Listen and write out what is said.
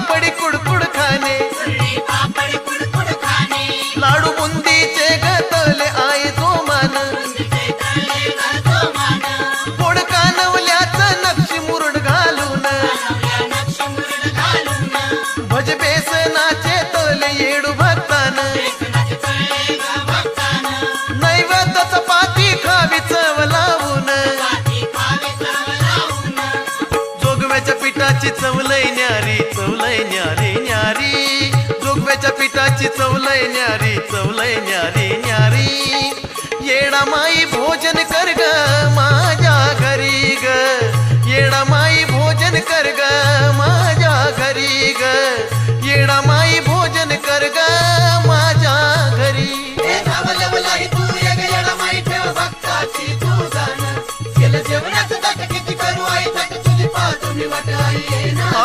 पापडी कुडकुड खाणे, लाडू बुंदीचे गतले आई जोमान, गोड कानवल्याचं नक्षी मुरड घालून, भज बेसनाचे तले येडू भक्तान, नैवेद्य चपाती खावी चव लावून, जोगव्याच्या पिठाची चवलय न्यारी, चवलय न्यारी न्यारी, जोगव्याच्या पिठाची चवलय न्यारी, चवलय न्यारी न्यारी, येडा माई भोजन कर ग माझ्या घरी ग, येडा माई भोजन कर ग माझ्या घरी ग, येडा माई भोजन कर ग माझ्या घरी. जेवणाचं ताट किती करू आई, ताट तुझी पाहतो मी वाट आई.